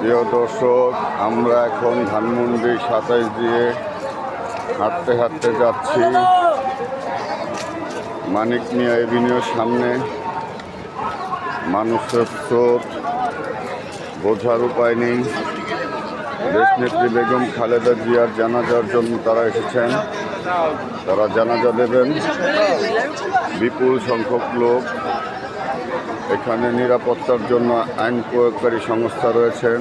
প্রিয় দর্শক, আমরা এখন ধানমন্ডি ২৭ দিয়ে হাঁটতে হাঁটতে যাচ্ছি মানিক মিয়া এভিনিউর সামনে। মানুষের স্রোত বোঝার উপায় নেই। দেশনেত্রী বেগম খালেদা জিয়ার জানাজার জন্য তারা এসেছেন, তারা জানাজা দেবেন। বিপুল সংখ্যক লোক এখানে। নিরাপত্তার জন্য আইন প্রয়োগকারী সংস্থা রয়েছেন,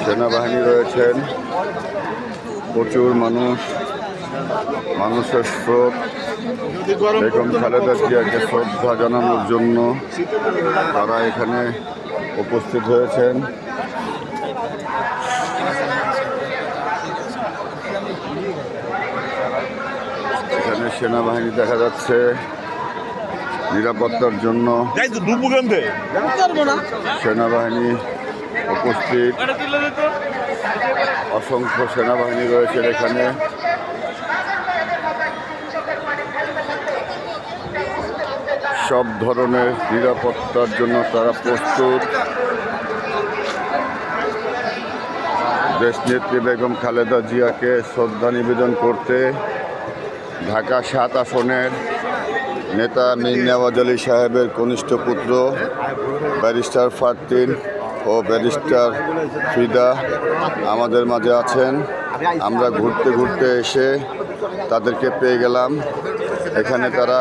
সেনাবাহিনী রয়েছেন, প্রচুর মানুষের স্রোত বেগম খালেদা জিয়াকে শ্রদ্ধা জানানোর জন্য তারা এখানে উপস্থিত হয়েছেন। এখানে সেনাবাহিনী দেখা যাচ্ছে নিরাপত্তার জন্য। সেনাবাহিনী উপস্থিত, অসংখ্য সেনাবাহিনী রয়েছে এখানে। সব ধরনের নিরাপত্তার জন্য তারা প্রস্তুত। দেশনেত্রী বেগম খালেদা জিয়াকে শ্রদ্ধা নিবেদন করতে ঢাকা ৭ আসনের নেতা মীর নেওয়াজ আলী সাহেবের কনিষ্ঠ পুত্র ব্যারিস্টার ফারদিন ও ব্যারিস্টার ফিদা আমাদের মাঝে আছেন। আমরা ঘুরতে ঘুরতে এসে তাদেরকে পেয়ে গেলাম। এখানে তারা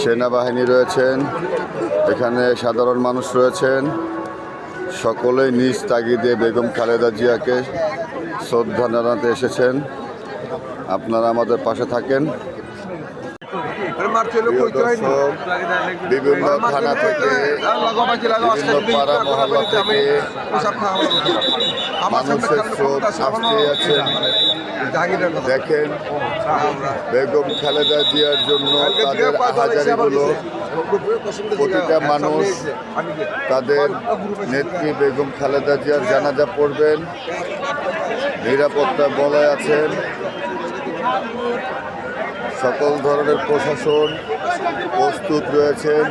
সেনাবাহিনী রয়েছেন, এখানে সাধারণ মানুষ রয়েছেন। সকলেই নিজ তাগিদে বেগম খালেদা জিয়াকে শ্রদ্ধা জানাতে এসেছেন। আপনারা আমাদের পাশে থাকেন। বিভিন্ন থানা থেকে, বিভিন্ন পাড়া মহল্লা থেকে মানুষের স্রোত আসতে আছেন। দেখেন, বেগম খালেদা জিয়ার জন্য তাদের আহাজারিগুলো। প্রতিটা মানুষ তাদের নেত্রী বেগম খালেদা জিয়ার জানাজা পড়বেন। নিরাপত্তা বলয় আছেন। সকল ধরনের প্রশাসন প্রস্তুত রয়েছেন।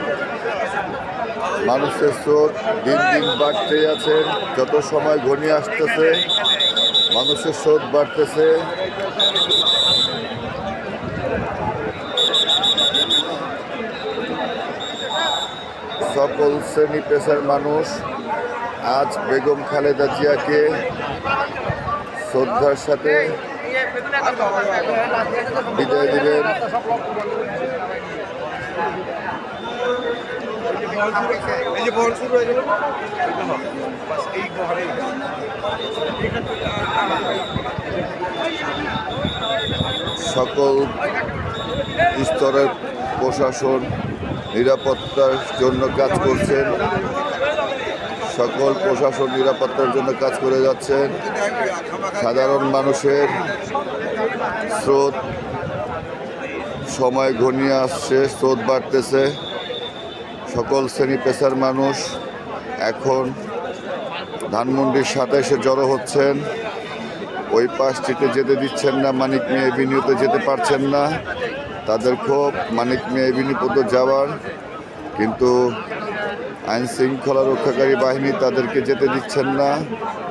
মানুষের স্রোত দিন দিন বাড়তেই আছেন। যত সময় ঘনিয়ে আসতেছে মানুষের স্রোত বাড়তেছে। সকল শ্রেণী পেশার মানুষ আজ বেগম খালেদা জিয়াকে শ্রদ্ধার সাথে বিদায় দিবেন। সকল স্তরের প্রশাসন নিরাপত্তার জন্য কাজ করছেন। সকল প্রশাসন নিরাপত্তার জন্য কাজ করে যাচ্ছেন। সাধারণ মানুষের স্রোত সময় ঘনিয়ে আসছে, স্রোত বাড়তেছে। সকল শ্রেণী পেশার মানুষ এখন ধানমন্ডির ২৭-এ জড়ো হচ্ছেন। ওই পাশটিতে যেতে দিচ্ছেন না, মানিক মিয়া এভিনিউতে যেতে পারছেন না। তাদের ক্ষোভ মানিক মিয়া এভিনিউ পর্যন্ত যাওয়ার, কিন্তু আইন শৃঙ্খলা রক্ষাকারী বাহিনী তাদেরকে যেতে দিচ্ছেন না।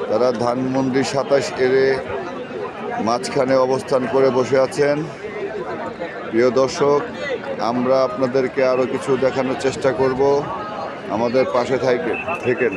তারা ধানমন্ডি ২৭ এরে মাঝখানে অবস্থান করে বসে আছেন। প্রিয় দর্শক, আমরা আপনাদেরকে আরও কিছু দেখানোর চেষ্টা করব। আমাদের পাশে থাকেন।